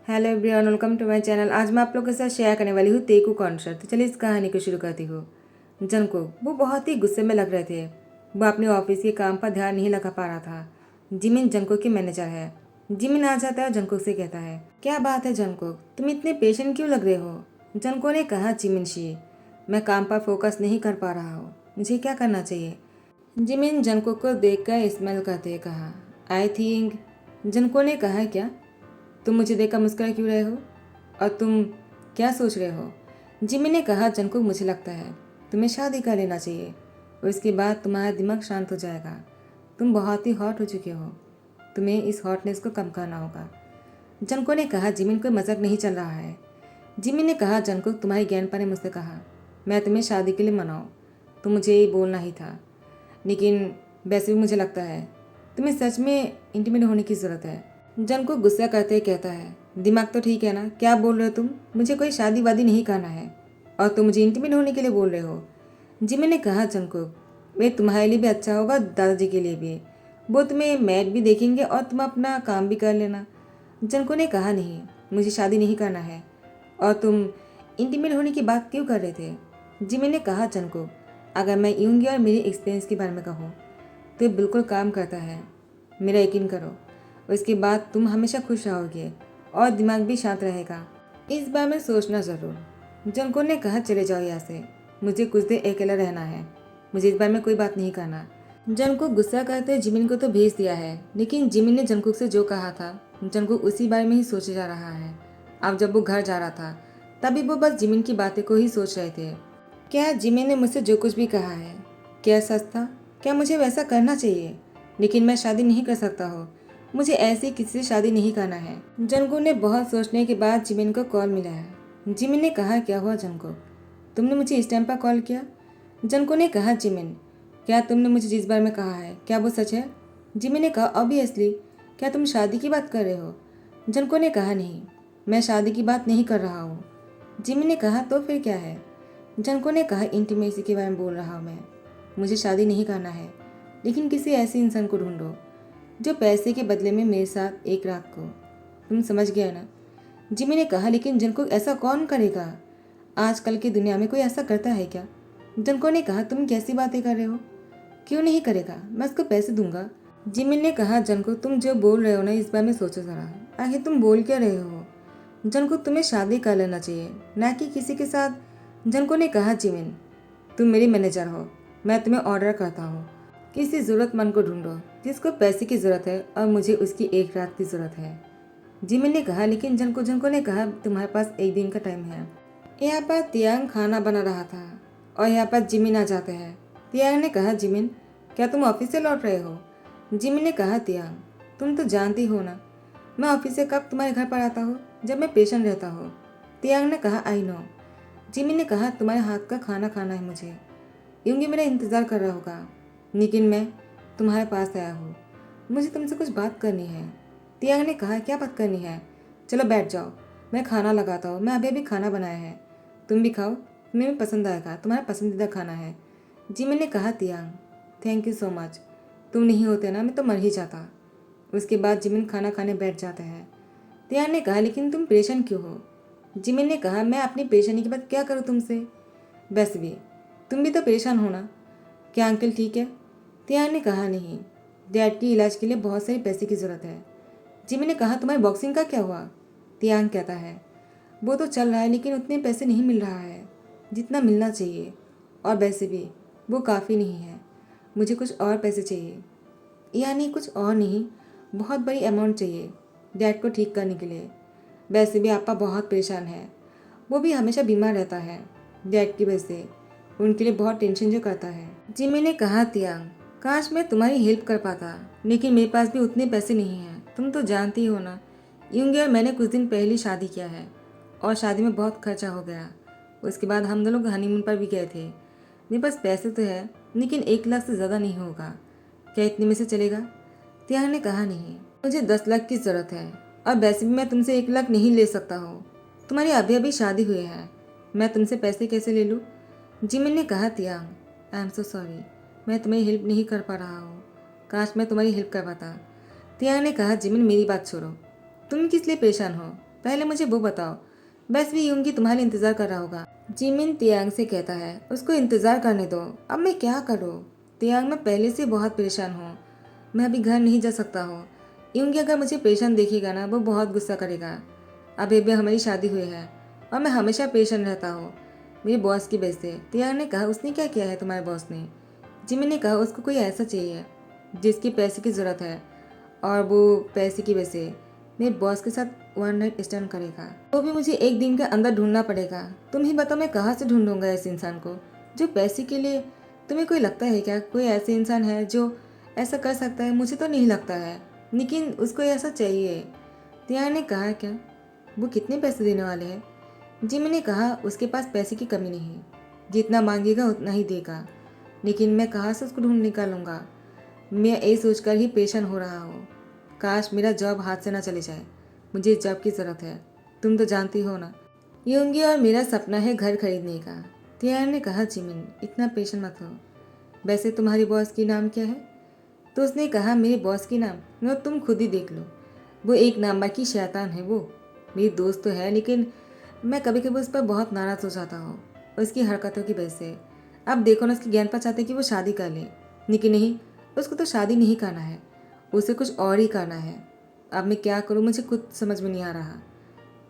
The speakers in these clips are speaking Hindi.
Hello everyone, welcome to my channel. आज मैं आप लोगों के साथ शेयर करने वाली हूँ तेकू कॉन्सर्ट। तो चलिए इस कहानी को शुरू करती हूँ। जंगकुक वो बहुत ही गुस्से में लग रहे थे। वो अपने ऑफिस के काम पर ध्यान नहीं लगा पा रहा था। जिमिन जंगकुक की मैनेजर है। जिमिन आ जाता है और जंगकुक से कहता है, क्या बात है जंगकुक, तुम इतने पेशेंट क्यों लग रहे हो? जंगकुक ने कहा, जिमिन शी, मैं काम पर फोकस नहीं कर पा रहा हूँ, मुझे क्या करना चाहिए? जिमिन जंगकुक को देखकर स्माइल करते हुए कहा, आई थिंक। जंगकुक ने कहा, क्या? तुम मुझे देखकर मुस्कुरा क्यों रहे हो और तुम क्या सोच रहे हो? जिमी ने कहा, जंगकुक, मुझे लगता है तुम्हें शादी कर लेना चाहिए और इसके बाद तुम्हारा दिमाग शांत हो जाएगा। तुम बहुत ही हॉट हो चुके हो, तुम्हें इस हॉटनेस को कम करना होगा। जंगकुक ने कहा, जिमिन कोई मजाक नहीं चल रहा है। जिमी ने कहा, जंगकुक, तुम्हारी ज्ञानपा ने मुझसे कहा मैं तुम्हें शादी के लिए मनाऊँ, तो मुझे ये बोलना ही था। लेकिन वैसे भी मुझे लगता है तुम्हें सच में इंटीमेट होने की ज़रूरत है। जन को गुस्सा करते ही कहता है, दिमाग तो ठीक है ना, क्या बोल रहे हो तुम? मुझे कोई शादी वादी नहीं करना है और तुम मुझे इंटीमेट होने के लिए बोल रहे हो। जिमी ने कहा, जंगकुक, वे तुम्हारे लिए भी अच्छा होगा, दादाजी के लिए भी। वो तुम्हें मैट भी देखेंगे और तुम अपना काम भी कर लेना। जंगकुक ने कहा, नहीं, मुझे शादी नहीं करना है। और तुम इंटीमेट होने की बात क्यों कर रहे थे? जिमी ने कहा, जंगकुक, अगर मैं यूंगी और मेरी एक्सपीरियंस के बारे में कहूँ तो ये बिल्कुल काम करता है, मेरा यकीन करो। और इसके बाद तुम हमेशा खुश रहोगे और दिमाग भी शांत रहेगा। इस बारे में सोचना ज़रूर। जंगकुक ने कहा, चले जाओ यहाँ से, मुझे कुछ देर अकेला रहना है, मुझे इस बारे में कोई बात नहीं करना। जंगकुक गुस्सा करते जिमिन को तो भेज दिया है, लेकिन जिमिन ने जंगकुक से जो कहा था जंगकुक उसी बारे में ही सोचे जा रहा है। अब जब वो घर जा रहा था तभी वो बस जिमिन की बातें को ही सोच रहे थे। क्या जिमिन ने मुझसे जो कुछ भी कहा है क्या सच था? क्या मुझे वैसा करना चाहिए? लेकिन मैं शादी नहीं कर सकता हूँ, मुझे ऐसी किसी से शादी नहीं करना है। जंगकुक ने बहुत सोचने के बाद जिमिन को कॉल मिला है। जिमिन ने कहा, क्या हुआ जंगकुक, तुमने मुझे इस टाइम पर कॉल किया? जंगकुक ने कहा, जिमिन, क्या तुमने मुझे जिस बारे में कहा है क्या वो सच है? जिमिन ने कहा, ऑब्वियसली। क्या तुम शादी की बात कर रहे हो? जंगकुक ने कहा, नहीं, मैं शादी की बात नहीं कर रहा हूँ। जिमिन ने कहा, तो फिर क्या है? जंगकुक ने कहा, इंटीमेसी के बारे में बोल रहा हूँ मैं। मुझे शादी नहीं करना है, लेकिन किसी ऐसे इंसान को ढूंढो जो पैसे के बदले में मेरे साथ एक रात को। तुम समझ गया ना? जिमी ने कहा, लेकिन जंगकुक, ऐसा कौन करेगा? आजकल की दुनिया में कोई ऐसा करता है क्या? जंगकुक ने कहा, तुम कैसी बातें कर रहे हो? क्यों नहीं करेगा, मैं उसको पैसे दूंगा। जिमिन ने कहा, जंगकुक, तुम जो बोल रहे हो ना, इस बारे में सोचो जरा, आखिर तुम बोल क्या रहे हो? जंगकुक, तुम्हें शादी कर लेना चाहिए, ना कि किसी के साथ। जंगकुक ने कहा, जिमिन, तुम मेरी मैनेजर हो, मैं तुम्हें ऑर्डर करता हूँ, किसी ज़रूरतमंद को ढूंढो जिसको पैसे की ज़रूरत है और मुझे उसकी एक रात की ज़रूरत है। जिमिन ने कहा, लेकिन जंगकुक ने कहा, तुम्हारे पास एक दिन का टाइम है। यहाँ पर तियांग खाना बना रहा था और यहाँ पर जिमिन आ जाते हैं। तियांग ने कहा, जिमिन, क्या तुम ऑफिस से लौट रहे हो? जिमिन ने कहा, तियांग, तुम तो जानती हो ना, मैं ऑफिस से कब तुम्हारे घर पर आता हूँ? जब मैं पेशेंट रहता हूँ। तियांग ने कहा, आई नो। जिमिन ने कहा, तुम्हारे हाथ का खाना खाना है मुझे, यूंगी मेरा इंतज़ार कर रहा होगा, लेकिन मैं तुम्हारे पास आया हूँ, मुझे तुमसे कुछ बात करनी है। तियांग ने कहा, क्या बात करनी है? चलो बैठ जाओ, मैं खाना लगाता हूँ, मैं अभी अभी खाना बनाया है, तुम भी खाओ, तुम्हें भी पसंद आएगा, तुम्हारा पसंदीदा खाना है। जिमिन ने कहा, तियांग, थैंक यू सो मच, तुम नहीं होते ना मैं तो मर ही जाता। उसके बाद जिमिन खाना खाने बैठ जाता है। तियांग ने कहा, लेकिन तुम परेशान क्यों हो? जिमिन ने कहा, मैं अपनी परेशानी के बाद क्या करूँ तुमसे? वैसे भी तुम भी तो परेशान हो ना। क्या अंकल ठीक है? तियांग ने कहा, नहीं, डैड की इलाज के लिए बहुत सारे पैसे की ज़रूरत है। जिमी ने कहा, तुम्हारी बॉक्सिंग का क्या हुआ? तियांग कहता है, वो तो चल रहा है, लेकिन उतने पैसे नहीं मिल रहा है जितना मिलना चाहिए, और वैसे भी वो काफ़ी नहीं है, मुझे कुछ और पैसे चाहिए। यानी कुछ और नहीं, बहुत बड़ी अमाउंट चाहिए डैड को ठीक करने के लिए। वैसे भी आपा बहुत परेशान है, वो भी हमेशा बीमार रहता है डैड की वजह से, उनके लिए बहुत टेंशन जो करता है। जिमी ने कहा, तियांग, काश मैं तुम्हारी हेल्प कर पाता, लेकिन मेरे पास भी उतने पैसे नहीं हैं, तुम तो जानती हो ना, यूंगी और मैंने कुछ दिन पहले ही शादी किया है और शादी में बहुत खर्चा हो गया। उसके बाद हम दोनों हनीमून पर भी गए थे। मेरे पास पैसे तो है, लेकिन 1 लाख से ज़्यादा नहीं होगा, क्या इतने में से चलेगा? तियांग ने कहा, नहीं, मुझे 10 लाख की ज़रूरत है और वैसे भी मैं तुमसे 1 लाख नहीं ले सकता हूँ, तुम्हारी अभी अभी शादी हुई है, मैं तुमसे पैसे कैसे ले लूँ? जिमिन ने कहा, तियांग, आई एम सो सॉरी, मैं तुम्हारी हेल्प नहीं कर पा रहा हूँ, काश मैं तुम्हारी हेल्प कर पाता। तियांग ने कहा, जिमिन, मेरी बात छोड़ो, तुम किस लिए परेशान हो? पहले मुझे वो बताओ। बस भी यूंगी तुम्हारे इंतज़ार कर रहा होगा। जिमिन तियांग से कहता है, उसको इंतज़ार करने दो, अब मैं क्या करूँ। तियांग, मैं पहले से बहुत परेशान हूँ, मैं अभी घर नहीं जा सकता हूँ। यूंगी अगर मुझे परेशान देखेगा ना, वो बहुत गुस्सा करेगा। अभी भी हमारी शादी हुई है और मैं हमेशा परेशान रहता हूँ मेरे बॉस की वजह से। तियांग ने कहा, उसने क्या किया है तुम्हारे बॉस ने। जिमिन ने कहा, उसको कोई ऐसा चाहिए जिसकी पैसे की ज़रूरत है और वो पैसे की वजह से मेरे बॉस के साथ वन नाइट स्टैंड करेगा। वो भी मुझे एक दिन के अंदर ढूंढना पड़ेगा। तुम ही बताओ मैं कहाँ से ढूंढूंगा इस इंसान को जो पैसे के लिए। तुम्हें कोई लगता है क्या कोई ऐसे इंसान है जो ऐसा कर सकता है। मुझे तो नहीं लगता है, लेकिन उसको ऐसा चाहिए। तियान ने कहा, क्या वो कितने पैसे देने वाले हैं। जिमी ने कहा, उसके पास पैसे की कमी नहीं, जितना मांगेगा उतना ही देगा, लेकिन मैं कहाँ से उसको ढूंढ निकालूंगा। मैं ये सोचकर ही परेशान हो रहा हूँ। काश मेरा जॉब हाथ से ना चले जाए, मुझे जॉब की ज़रूरत है, तुम तो जानती हो ना। यूंगी, और मेरा सपना है घर खरीदने का। तियान ने कहा, जिमिन इतना पेशेंट मत हो। वैसे तुम्हारी बॉस की नाम क्या है। तो उसने कहा, मेरे बॉस की नाम वो तुम खुद ही देख लो, वो एक नंबर की शैतान है। वो मेरी दोस्त तो है, लेकिन मैं कभी कभी उस पर बहुत नाराज़ हो जाता हूँ उसकी हरकतों की वजह से। अब देखो ना, उसकी ज्ञान पर चाहते कि वो शादी कर ले, लेकिन नहीं, उसको तो शादी नहीं करना है, उसे कुछ और ही करना है। अब मैं क्या करूँ, मुझे खुद समझ में नहीं आ रहा।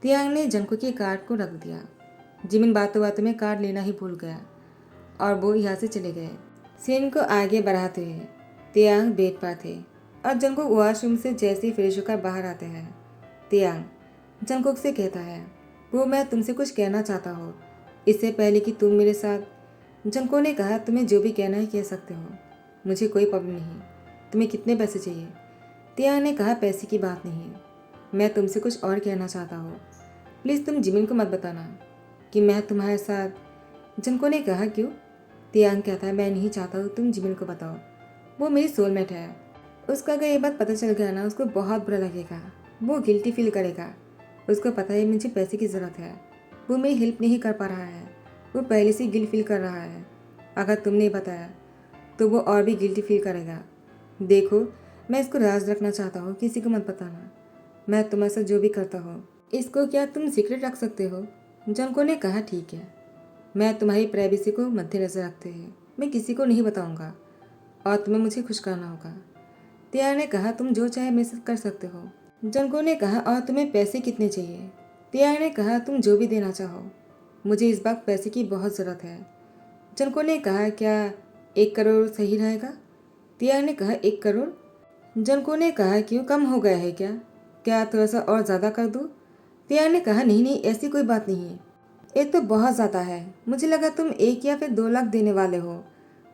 तियांग ने जंको के कार्ड को रख दिया। जिमिन बातों बातों में कार्ड लेना ही भूल गया और वो यहाँ से चले गए। सीन को आगे बढ़ाते हुए तियांग बेड पर थे और जंकुक वॉशरूम से जैसे ही फ्रेश होकर बाहर आते हैं, तियांग जंकुक से कहता है, वो मैं तुमसे कुछ कहना चाहता हूँ इससे पहले कि तुम मेरे साथ। जंको ने कहा, तुम्हें जो भी कहना है कह सकते हो, मुझे कोई प्रॉब्लम नहीं। तुम्हें कितने पैसे चाहिए। तियांग ने कहा, पैसे की बात नहीं, मैं तुमसे कुछ और कहना चाहता हूँ। प्लीज़ तुम जिमिन को मत बताना कि मैं तुम्हारे साथ। जंको ने कहा, क्यों। तियांग कहता है, मैं नहीं चाहता हूँ तुम जिमिन को बताओ, वो मेरी सोलमेट है। उसका अगर ये बात पता चल गया ना, उसको बहुत बुरा लगेगा, वो गिल्टी फील करेगा। उसको पता है मुझे पैसे की ज़रूरत है, वो मेरी हेल्प नहीं कर पा रहा है, वो पहले से गिल्ट फील कर रहा है। अगर तुमने बताया तो वो और भी गिल्टी फील करेगा। देखो, मैं इसको राज रखना चाहता हूँ, किसी को मत बताना। मैं तुम्हारे साथ जो भी करता हूँ इसको क्या तुम सीक्रेट रख सकते हो। जंको ने कहा, ठीक है, मैं तुम्हारी प्राइवेसी को मद्देनजर रखते हुए मैं किसी को नहीं बताऊंगा और तुम्हें मुझे खुश करना होगा। तियार ने कहा, तुम जो चाहे मेरे साथ कर सकते हो। जंको ने कहा, और तुम्हें पैसे कितने चाहिए। तियार ने कहा, तुम जो भी देना चाहो, मुझे इस वक्त पैसे की बहुत ज़रूरत है। जंको ने कहा, क्या 1 करोड़ सही रहेगा। तियार ने कहा, 1 करोड़। जंको ने कहा, क्यों, कम हो गया है क्या, क्या थोड़ा सा और ज़्यादा कर दूँ। तियार ने कहा, नहीं नहीं, ऐसी कोई बात नहीं है, ये तो बहुत ज़्यादा है, मुझे लगा तुम 1 या फिर 2 लाख देने वाले हो।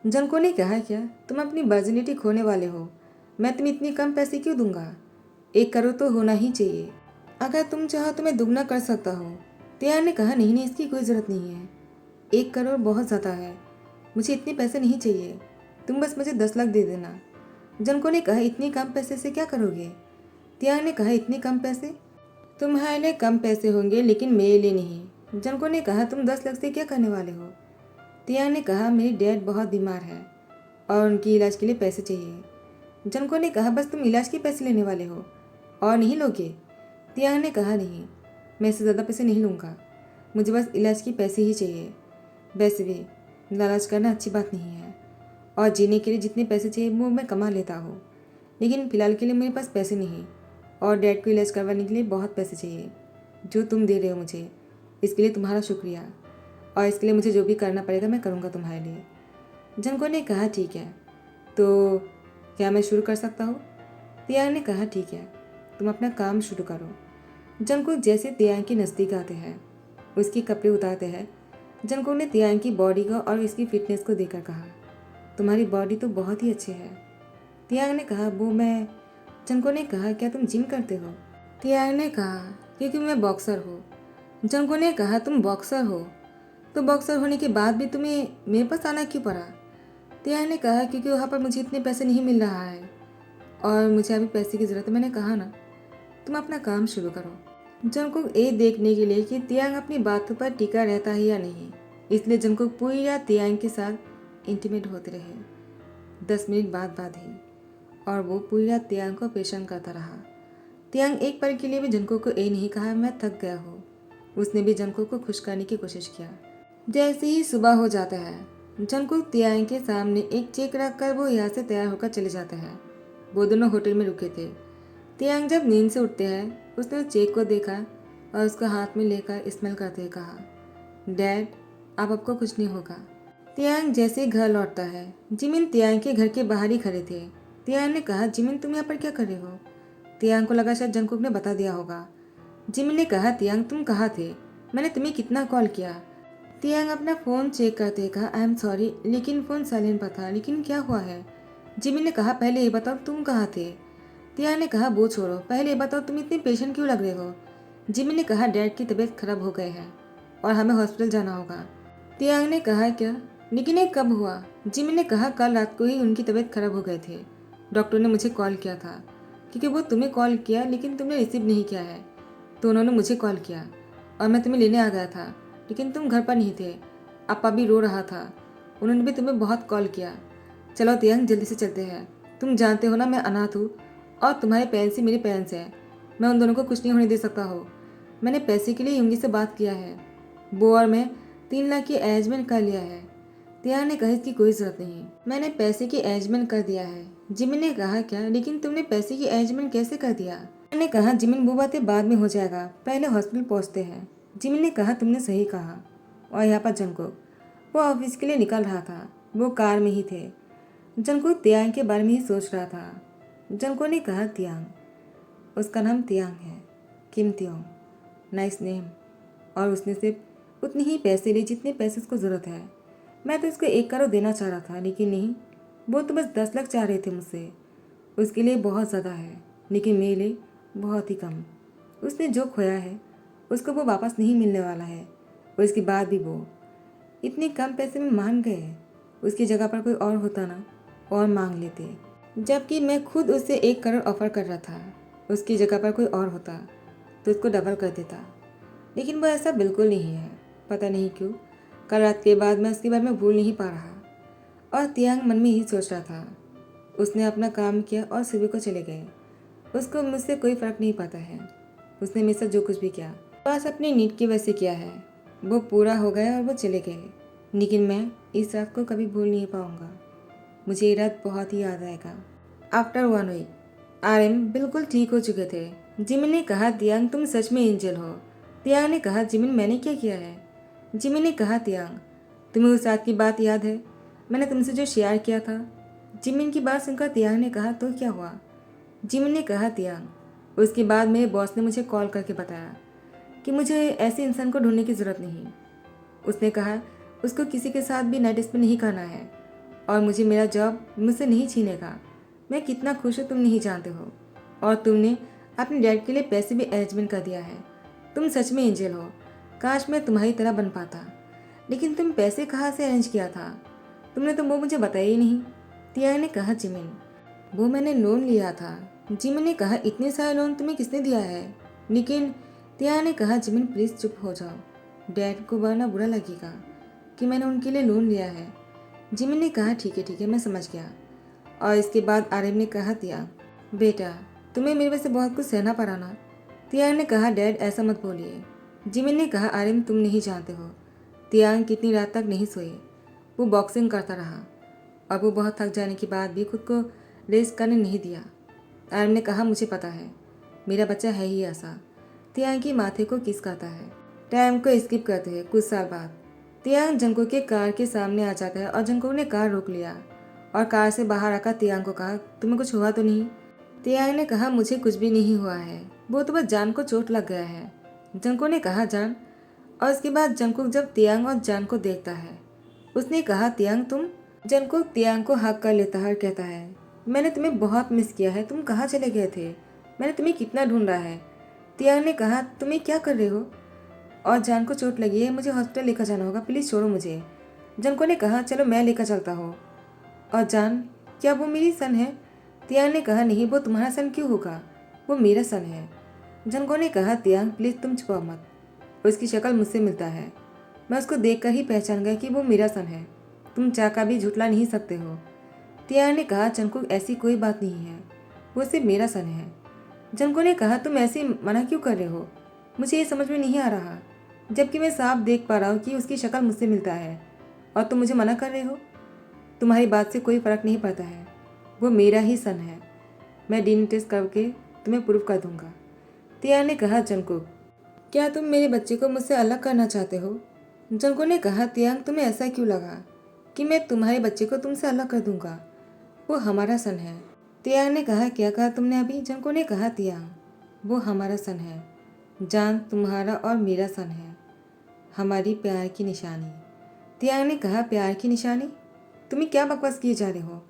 जंको ने कहा, क्या तुम अपनी वर्जिनिटी खोने वाले हो, मैं तुम्हें इतनी कम पैसे क्यों दूंगा। 1 करोड़ तो होना ही चाहिए, अगर तुम चाहो तो मैं दुगना कर सकता हूँ। तियार ने कहा, नहीं नहीं, इसकी कोई ज़रूरत नहीं है, 1 करोड़ बहुत ज़्यादा है, मुझे इतने पैसे नहीं चाहिए, तुम बस मुझे 10 लाख दे देना। जंको ने कहा, इतने कम पैसे से क्या करोगे। तियार ने कहा, इतने कम पैसे तुम्हारे लिए कम पैसे होंगे, लेकिन मेरे लिए नहीं। जंको ने कहा, तुम 10 लाख से क्या करने वाले हो। तियार ने कहा, मेरी डैड बहुत बीमार है और उनकी इलाज के लिए पैसे चाहिए। जंको ने कहा, बस तुम इलाज के पैसे लेने वाले हो और नहीं लोगे। तियार ने कहा, नहीं, मैं इससे ज़्यादा पैसे नहीं लूँगा, मुझे बस इलाज के पैसे ही चाहिए। वैसे भी लालच करना अच्छी बात नहीं है और जीने के लिए जितने पैसे चाहिए वो मैं कमा लेता हूँ, लेकिन फ़िलहाल के लिए मेरे पास पैसे नहीं और डैड को इलाज करवाने के लिए बहुत पैसे चाहिए। जो तुम दे रहे हो मुझे, इसके लिए तुम्हारा शुक्रिया, और इसके लिए मुझे जो भी करना पड़ेगा मैं करूँगा तुम्हारे लिए। जंको ने कहा, ठीक है, तो क्या मैं शुरू कर सकता हूँ। तियांग ने कहा, ठीक है, तुम अपना काम शुरू करो। जंको जैसे तियांग के नज़दीक आते हैं, उसके कपड़े उतारते हैं, जंको ने तियांग की बॉडी को और इसकी फिटनेस को देखकर कहा, तुम्हारी बॉडी तो बहुत ही अच्छी है। तियांग ने कहा, वो मैं। जंको ने कहा, क्या तुम जिम करते हो। तियांग ने कहा, क्योंकि मैं बॉक्सर हूँ। जंको ने कहा, तुम बॉक्सर हो, तो बॉक्सर होने के बाद भी तुम्हें मेरे पास आना क्यों पड़ा। तियांग ने कहा, क्योंकि वहाँ पर मुझे इतने पैसे नहीं मिल रहा है और मुझे अभी पैसे की ज़रूरत है। मैंने कहा ना, तुम अपना काम शुरू करो। जंकुक ये देखने के लिए कि तियांग अपनी बातों पर टिका रहता है या नहीं, इसलिए जंकुक पूरी रात तियांग के साथ इंटीमेट होते रहे। 10 मिनट बाद ही और वो पूरी रात तियांग को परेशान करता रहा। तियांग एक पल के लिए भी जंको को ये नहीं कहा मैं थक गया हूँ। उसने भी जंको को खुश करने की कोशिश किया। जैसे ही सुबह हो जाता है, जंको तियांग के सामने एक चेक रखकर वो यहाँ से तैयार होकर चले जाते हैं। वो दोनों होटल में रुके थे। तियांग जब नींद से उठते हैं, उसने उस चेक को देखा और उसको हाथ में लेकर स्मेल करते हुए कहा, डैड अब आपको कुछ नहीं होगा। तियांग जैसे ही घर लौटता है, जिमिन तियांग के घर के बाहर ही खड़े थे। तियांग ने कहा, जिमिन तुम यहाँ पर क्या कर रहे हो? तियांग को लगा शायद जंकुक ने बता दिया होगा। जिमिन ने कहा, तियांग तुम कहाँ थे? मैंने तुम्हें कितना कॉल किया। तियांग अपना फ़ोन चेक करते कहा, आई एम सॉरी लेकिन फ़ोन साइलेंट पर था। लेकिन क्या हुआ है? जिमिन ने कहा, पहले ये बताओ तुम कहाँ थे? तियांग ने कहा, वो छोड़ो, पहले ये बताओ तुम इतने पेशेंट क्यों लग रहे हो? जिमिन ने कहा, डैड की तबीयत खराब हो गई है और हमें हॉस्पिटल जाना होगा। तियांग ने कहा, क्या? लेकिन ये कब हुआ? जिमिन ने कहा, कल रात को ही उनकी तबीयत खराब हो गए थे। डॉक्टर ने मुझे कॉल किया था क्योंकि वो तुम्हें कॉल किया लेकिन तुमने रिसीव नहीं किया है, तो उन्होंने मुझे कॉल किया और मैं तुम्हें लेने आ गया था लेकिन तुम घर पर नहीं थे। अपा भी रो रहा था, उन्होंने भी तुम्हें बहुत कॉल किया। चलो तियांग जल्दी से चलते हैं। तुम जानते हो ना मैं अनाथ हूँ और तुम्हारे पेरेंट्स ही मेरे पेरेंट्स हैं। मैं उन दोनों को कुछ नहीं होने दे सकता हो। मैंने पैसे के लिए युंगी से बात किया है। वो और मैं 3 लाख की अरेंजमेंट कर लिया है। तियांग ने कहा, इसकी कोई ज़रूरत नहीं, मैंने पैसे की अरेंजमेंट कर दिया है। जिमिन ने कहा, क्या? लेकिन तुमने पैसे की अरेंजमेंट कैसे कर दिया? मैंने कहा, जिमिन वो बातें बाद में हो जाएगा, पहले हॉस्पिटल पहुंचते हैं। जिमिन ने कहा, तुमने सही कहा। और यहाँ पर जंकुक, वो ऑफिस के लिए निकल रहा था। वो कार में ही थे। जंकुक तियांग के बारे में ही सोच रहा था। जंकुक ने कहा, तियांग, उसका नाम तियांग है, किम तियोंग, नाइस नेम। और उसने सिर्फ उतने ही पैसे लिए जितने पैसे उसको ज़रूरत है। मैं तो उसको 1 करोड़ देना चाह रहा था लेकिन नहीं, वो तो बस 10 लाख चाह रहे थे मुझसे। उसके लिए बहुत ज़्यादा है लेकिन मेरे लिए बहुत ही कम। उसने जो खोया है उसको वो वापस नहीं मिलने वाला है। और इसके बाद भी वो इतने कम पैसे में मान गए। उसकी जगह पर कोई और होता ना और मांग लेते, जबकि मैं खुद उससे 1 करोड़ ऑफर कर रहा था। उसकी जगह पर कोई और होता तो उसको डबल कर देता, लेकिन वो ऐसा बिल्कुल नहीं है। पता नहीं क्यों कल रात के बाद मैं उसके बारे में भूल नहीं पा रहा। और तियांग मन में ही सोच रहा था। उसने अपना काम किया और सुबह को चले गए। उसको मुझसे कोई फ़र्क नहीं पड़ता है। उसने मेरे साथ जो कुछ भी किया बस अपनी नीड की वजह से किया है। वो पूरा हो गया और वो चले गए, लेकिन मैं इस रात को कभी भूल नहीं पाऊँगा। मुझे ये रात बहुत ही याद आएगा। आफ्टर 1 वीक आरएम बिल्कुल ठीक हो चुके थे। जिमिन ने कहा, तियांग तुम सच में एंजल हो। तियांग ने कहा, जिमिन मैंने क्या किया है? जिमिन ने कहा, तियांग तुम्हें उस रात की बात याद है, मैंने तुमसे जो शेयर किया था? जिमिन की बात सुनकर तियांग ने कहा, तो क्या हुआ? जिमिन ने कहा, तियांग उसके बाद मेरे बॉस ने मुझे कॉल करके बताया कि मुझे ऐसे इंसान को ढूंढने की ज़रूरत नहीं। उसने कहा उसको किसी के साथ भी नाइट स्पेंड नहीं करना है और मुझे मेरा जॉब मुझसे नहीं छीनेगा। मैं कितना खुश हूँ तुम नहीं जानते हो। और तुमने अपने डैड के लिए पैसे भी अरेंजमेंट कर दिया है। तुम सच में एंजल हो। काश मैं तुम्हारी तरह बन पाता। लेकिन तुम पैसे कहाँ से अरेंज किया था? तुमने तो वो मुझे बताया ही नहीं। तियांग ने कहा, जिमिन वो मैंने लोन लिया था। जिमिन ने कहा, इतने सारे लोन तुम्हें किसने दिया है? लेकिन तियांग ने कहा, जिमिन प्लीज़ चुप हो जाओ, डैड को वरना बुरा लगेगा कि मैंने उनके लिए लोन लिया है। जिमिन ने कहा, ठीक है मैं समझ गया। और इसके बाद आरिफ ने कहा, तियांग बेटा तुम्हें मेरे वजह से बहुत कुछ सहना पड़ा ना? तियांग ने कहा, डैड ऐसा मत बोलिए। जिमिन ने कहा, आरिफ तुम नहीं जानते हो तियांग कितनी रात तक नहीं सोए। वो बॉक्सिंग करता रहा और वो बहुत थक जाने के बाद भी खुद को रेस्ट करने नहीं दिया। आरिफ ने कहा, मुझे पता है, मेरा बच्चा है ही ऐसा। तियांग के माथे को किस करता है। टाइम को स्किप करते हैं कुछ साल बाद। तियांग जंकुक के कार के सामने आ जाता है और जंकुक ने कार रोक लिया और कार से बाहर आकर तियांग को कहा, तुम्हें कुछ हुआ तो नहीं? तियांग ने कहा, मुझे कुछ भी नहीं हुआ है, वो तो बस जान को चोट लग गया है। जंकुक ने कहा, जान? और उसके बाद जंकुक जब तियांग और जान को देखता है, उसने कहा, तियांग तुम? जंकुक तियांग को हक कर लेता है और कहता है, मैंने तुम्हें बहुत मिस किया है, तुम कहाँ चले गए थे? मैंने तुम्हें कितना ढूंढा है। तियांग ने कहा, तुम्हें क्या कर रहे हो? और जान को चोट लगी है, मुझे हॉस्पिटल लेकर जाना होगा, प्लीज़ छोड़ो मुझे। जंकुक ने कहा, चलो मैं लेकर चलता हूँ। और जान, क्या वो मेरी सन है? तियांग ने कहा, नहीं, वो तुम्हारा सन क्यों होगा, वो मेरा सन है। जंकुक ने कहा, तियांग प्लीज़ तुम छुपाओ मत, उसकी शक्ल मुझसे मिलता है, मैं उसको देखकर ही पहचान गया कि वो मेरा सन है, तुम चाहकर भी झुठला नहीं सकते हो। तियांग ने कहा, जंकुक ऐसी कोई बात नहीं है, वो सिर्फ मेरा सन है। जंको ने कहा, तुम ऐसे मना क्यों कर रहे हो? मुझे ये समझ में नहीं आ रहा, जबकि मैं साफ देख पा रहा हूँ कि उसकी शक्ल मुझसे मिलता है और तुम मुझे मना कर रहे हो। तुम्हारी बात से कोई फ़र्क नहीं पड़ता है, वो मेरा ही सन है। मैं डीएनए टेस्ट करके तुम्हें प्रूव कर दूंगा। तियांग ने कहा, जंकुक, क्या तुम मेरे बच्चे को मुझसे अलग करना चाहते हो? जंको ने कहा, तियांग, तुम्हें ऐसा क्यों लगा कि मैं तुम्हारे बच्चे को तुमसे अलग कर दूंगा? वो हमारा सन है। तियांग ने कहा, क्या कहा तुमने अभी? जंको ने कहा, तियांग, वो हमारा सन है। जान तुम्हारा और मेरा सन है, हमारी प्यार की निशानी। तियांग ने कहा, प्यार की निशानी? तुम्हें क्या बकवास किए जा रहे हो?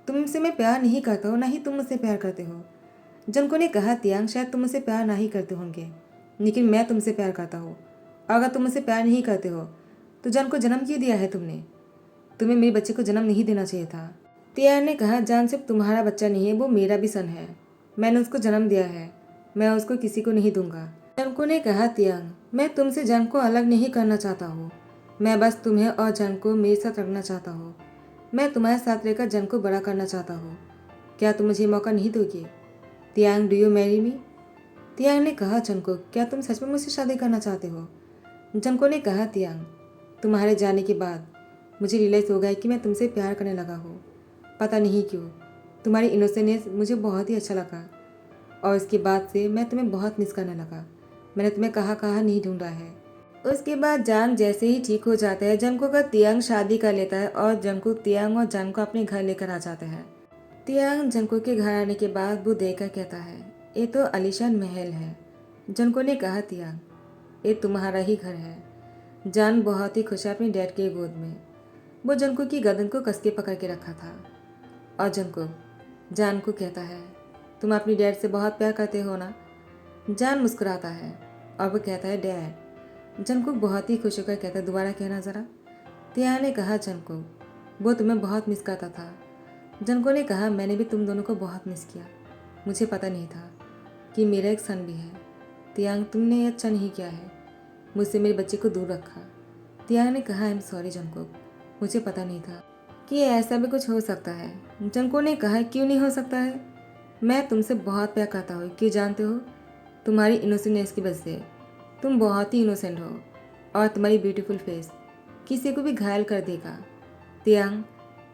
तुमसे मैं प्यार नहीं करता हूँ, ना ही तुम मुझसे प्यार करते हो। जंको ने कहा, तियांग, शायद तुम मुझसे प्यार नहीं करते होंगे, लेकिन मैं तुमसे प्यार करता हूँ। और अगर तुम मुझसे प्यार नहीं करते हो तो जान को जन्म क्यों दिया है तुमने? तुम्हें मेरे बच्चे को जन्म नहीं देना चाहिए था। तियांग ने कहा, जान सिर्फ तुम्हारा बच्चा नहीं है, वो मेरा भी सन है। मैंने उसको जन्म दिया है, मैं उसको किसी को नहीं दूंगा। जंको ने कहा, तियांग, मैं तुमसे जान को अलग नहीं करना चाहता हूँ। मैं बस तुम्हें और जान को मेरे साथ रखना चाहता हूँ। मैं तुम्हारे साथ रहकर जान को बड़ा करना चाहता हूँ। क्या तुम मुझे मौका नहीं दोगे? तियांग, डू यू मैरी मी? तियांग ने कहा, जंको, क्या तुम सच में मुझसे शादी करना चाहते हो? जंको ने कहा, तियांग, तुम्हारे जाने के बाद मुझे रियलाइज़ हो गया कि मैं तुमसे प्यार करने लगा हूँ। पता नहीं क्यों, तुम्हारी इनोसेंस मुझे बहुत ही अच्छा लगा और उसके बाद से मैं तुम्हें बहुत मिस करने लगा। मैंने तुम्हें कहाँ कहाँ नहीं ढूंढा है। उसके बाद जान जैसे ही ठीक हो जाता है, जंको का तियांग शादी कर लेता है और जंको तियांग और जान को अपने घर लेकर आ जाता है। तियांग जंको के घर आने के बाद वो देखकर कहता है, ये तो आलीशान महल है। जंको ने कहा, तियांग, ये तुम्हारा ही घर है। जान बहुत ही खुश है अपनी डैड के गोद में। वो जंको की गर्दन को कस के पकड़ के रखा था और जंको जान को कहता है, तुम अपनी डैड से बहुत प्यार करते हो ना? जान मुस्कुराता है और वो कहता है, डैड। जंकुक बहुत ही खुश होकर कहता है, दोबारा कहना ज़रा। तियांग ने कहा, जंकुक, वो तुम्हें बहुत मिस करता था। जंको ने कहा, मैंने भी तुम दोनों को बहुत मिस किया। मुझे पता नहीं था कि मेरा एक सन भी है। तियांग, तुमने ये अच्छा नहीं किया है, मुझसे मेरे बच्चे को दूर रखा। तियांग ने कहा, आई एम सॉरी जंकुक, मुझे पता नहीं था कि ऐसा भी कुछ हो सकता है। जंको ने कहा, क्यों नहीं हो सकता है? मैं तुमसे बहुत प्यार करता हूँ, क्यों जानते हो? तुम्हारी इनोसेंस की वजह से। तुम बहुत ही इनोसेंट हो और तुम्हारी ब्यूटीफुल फेस किसी को भी घायल कर देगा। तियांग,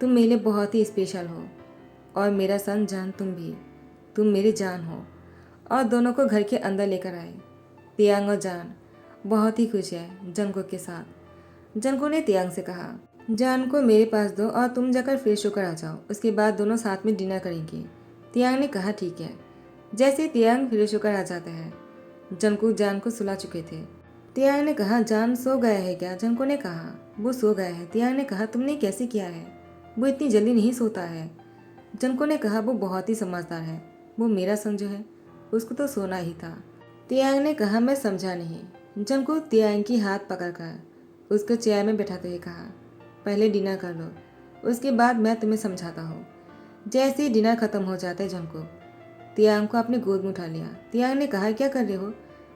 तुम मेरे लिए बहुत ही स्पेशल हो और मेरा सन जान तुम भी। तुम मेरी जान हो। और दोनों को घर के अंदर लेकर आए। तियांग और जान बहुत ही खुश है जंको के साथ। जंको ने तियांग से कहा, जान को मेरे पास दो और तुम जाकर फ्रेश होकर आ जाओ, उसके बाद दोनों साथ में डिनर करेंगे। तियांग ने कहा, ठीक है। जैसे तियांग फ्रेश होकर आ जाते हैं, जंको जान को सुला चुके थे। तियांग ने कहा, जान सो गया है क्या? जंको ने कहा, वो सो गया है। तियांग ने कहा, तुमने कैसे किया है? वो इतनी जल्दी नहीं सोता है। जंको ने कहा, वो बहुत ही समझदार है। वो मेरा सन जो है उसको तो सोना ही था। तियांग ने कहा, मैं समझा नहीं। जंको तियांग की हाथ पकड़कर उसको चेयर में बैठाते हुए कहा, पहले डिनर कर लो, उसके बाद मैं तुम्हें समझाता हूँ। जैसे ही डिनर खत्म हो जाता है, जंको तियांग को अपने गोद में उठा लिया। तियांग ने कहा, क्या कर रहे हो?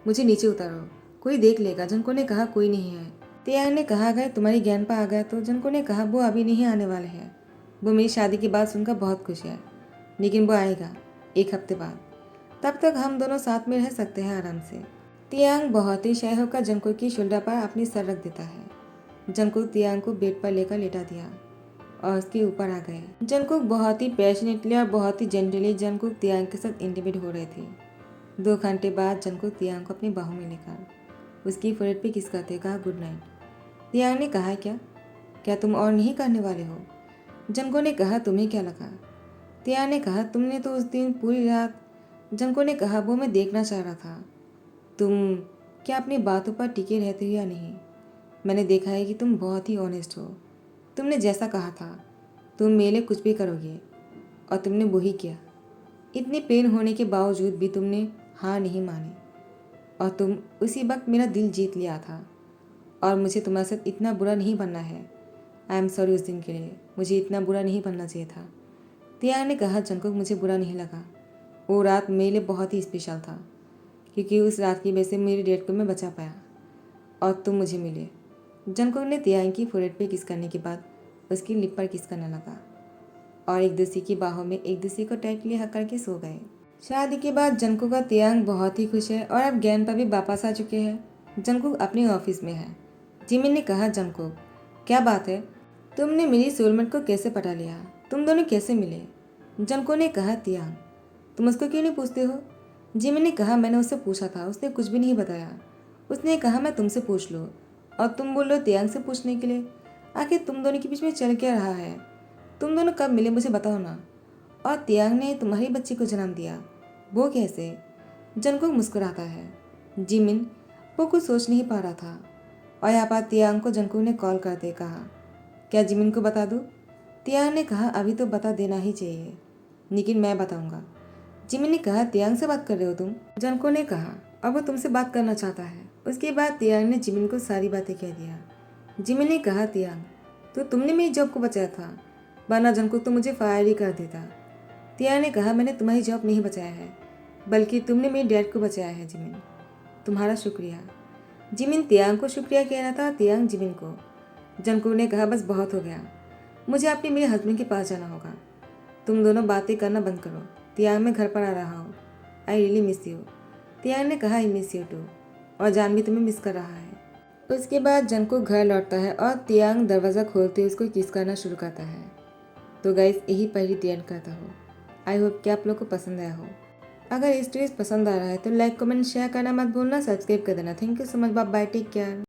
मुझे नीचे उतारो, कोई देख लेगा। जंको ने कहा, कोई नहीं है। तियांग ने कहा, अगर तुम्हारी ज्ञान पर आ गया तो? जंको ने कहा, वो अभी नहीं आने वाले हैं। वो मेरी शादी की बात सुनकर बहुत खुश है, लेकिन वो आएगा 1 हफ्ते बाद। तब तक हम दोनों साथ में रह सकते हैं आराम से। तियांग बहुत ही शय होकर जंको की शोल्डर पर अपनी सर रख देता है। जंकुक तियांग को बेड पर लेकर लेटा दिया और उसके ऊपर आ गए। जंकुक बहुत ही पैशनेटली और बहुत ही जेंटली जंकुक तियांग के साथ इंटीमेट हो रहे थे। 2 घंटे बाद जंकुक तियांग को अपनी बाहों में लेकर उसकी फोrehead पे किस करते कहा, गुड नाइट। तियांग ने कहा, क्या क्या तुम और नहीं करने वाले हो? जंको ने कहा, तुम्हें क्या लगा? तियांग ने कहा, तुमने तो उस दिन पूरी रात। जंको ने कहा, वो मैं देखना चाह रहा था तुम क्या अपनी बातों पर टिके रहते हो या नहीं। मैंने देखा है कि तुम बहुत ही ऑनेस्ट हो। तुमने जैसा कहा था तुम मेरे लिए कुछ भी करोगे और तुमने वही किया। इतनी पेन होने के बावजूद भी तुमने हार नहीं मानी और तुम उसी वक्त मेरा दिल जीत लिया था। और मुझे तुम्हारे साथ इतना बुरा नहीं बनना है। आई एम सॉरी, उस दिन के लिए मुझे इतना बुरा नहीं बनना चाहिए था। तियांग ने कहा, जंकुक, मुझे बुरा नहीं लगा। वो रात मेरे लिए बहुत ही स्पेशल था क्योंकि उस रात की वजह से मेरे डेट को मैं बचा पाया और तुम मुझे मिले। जंकुक ने तियांग की फोrehead पे किस करने के बाद उसकी लिप पर किस करने लगा और एक दूसरे की बाहों में एक दूसरे को टाइटली हक करके सो गए। शादी के बाद जंकुक और तियांग बहुत ही खुश है और अब ज्ञान पर भी वापस आ चुके हैं। जंकुक अपने ऑफिस में है। जिमिन ने कहा, जंकुक क्या बात है, तुमने मेरी सोलमेट को कैसे पटा लिया, तुम दोनों कैसे मिले? जंकुक ने कहा, तियांग तुम उसको क्यों नहीं पूछते हो? जिमिन ने कहा, मैंने उससे पूछा था, उसने कुछ भी नहीं बताया। उसने कहा मैं तुमसे पूछ लूँ और तुम बोल रहे हो तियांग से पूछने के लिए। आखिर तुम दोनों के बीच में चल क्या रहा है? तुम दोनों कब मिले मुझे बताओ ना। और तियांग ने तुम्हारी बच्ची को जन्म दिया, वो कैसे? जंकुक मुस्कुराता है। जिमिन वो कुछ सोच नहीं पा रहा था और यहाँ पर तियांग को जंकुक ने कॉल करते कहा, क्या जिमिन को बता दूँ? तियांग ने कहा, अभी तो बता देना ही चाहिए, लेकिन मैं बताऊंगा। जिमिन ने कहा, तियांग से बात कर रहे हो तुम? जंकुक ने कहा, अब वो तुमसे बात करना चाहता है। उसके बाद तियांग ने जिमिन को सारी बातें कह दिया। जिमिन ने कहा, तियांग तो तुमने मेरी जॉब को बचाया था, वरना जंकुक तो मुझे फायर ही कर देता। तियांग ने कहा, मैंने तुम्हारी जॉब नहीं बचाया है, बल्कि तुमने मेरे डैड को बचाया है जिमिन, तुम्हारा शुक्रिया। जिमिन तियांग को शुक्रिया कह रहा था, तियांग जिमिन को। जंकुक ने कहा, बस बहुत हो गया, मुझे अपने मेरे हस्बैंड के पास जाना होगा, तुम दोनों बातें करना बंद करो। तियांग मैं घर पर आ रहा हूँ, आई रियली मिस यू। तियांग ने कहा, आई मिस यू टू, और जान भी तुम्हें मिस कर रहा है। उसके बाद जंकुक घर लौटता है और तियांग दरवाज़ा खोलते उसको किस करना शुरू करता है। तो गाइस यही पहली दी एंड करता हो। आई होप कि आप लोग को पसंद आया हो। अगर स्टोरीज पसंद आ रहा है तो लाइक कमेंट शेयर करना मत भूलना, सब्सक्राइब कर देना। Thank you so much, bye bye, take care.